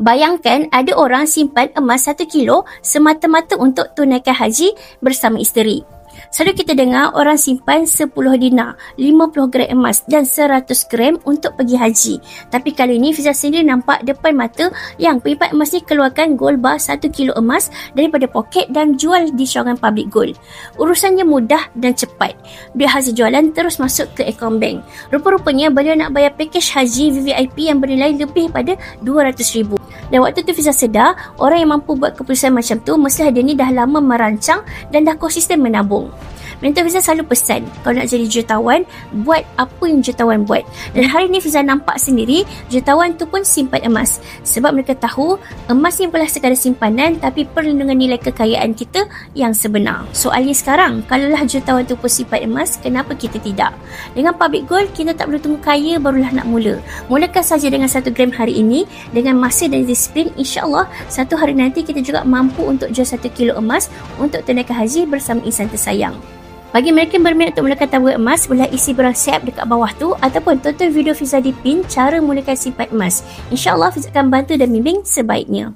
Bayangkan ada orang simpan emas 1 kilo semata-mata untuk tunaikan haji bersama isteri. Selalu kita dengar orang simpan 10 dinar, 50 gram emas dan 100 gram untuk pergi haji. Tapi kali ini Fiza sendiri nampak depan mata yang penyimpan emas ni keluarkan gold bar 1 kilo emas daripada poket dan jual di syarikat public gold. Urusannya mudah dan cepat. Duit hasil jualan terus masuk ke akaun bank. Rupa-rupanya beliau nak bayar pakej haji VVIP yang bernilai lebih pada RM200,000. Dan waktu tu Fiza sedar, orang yang mampu buat keputusan macam tu mestilah dia ni dah lama merancang dan dah konsisten menabung. Mentor Fiza selalu pesan, kalau nak jadi jutawan, buat apa yang jutawan buat. Dan hari ni Fiza nampak sendiri, jutawan tu pun simpan emas. Sebab mereka tahu, emas ni bukanlah sekadar simpanan, tapi perlindungan nilai kekayaan kita yang sebenar. Soalnya sekarang, kalaulah jutawan tu pun simpan emas, kenapa kita tidak? Dengan public gold, kita tak perlu tunggu kaya barulah nak mula. Mulakan saja dengan 1 gram hari ini, dengan masa dan disiplin, insyaAllah, satu hari nanti kita juga mampu untuk jual 1 kilo emas untuk tunaikan haji bersama insan tersayang. Bagi mereka yang berminat untuk mulakan tabung emas, boleh isi barang siap dekat bawah tu ataupun tonton video Fiza di pin cara mulakan simpan emas. InsyaAllah Fiza akan bantu dan bimbing sebaiknya.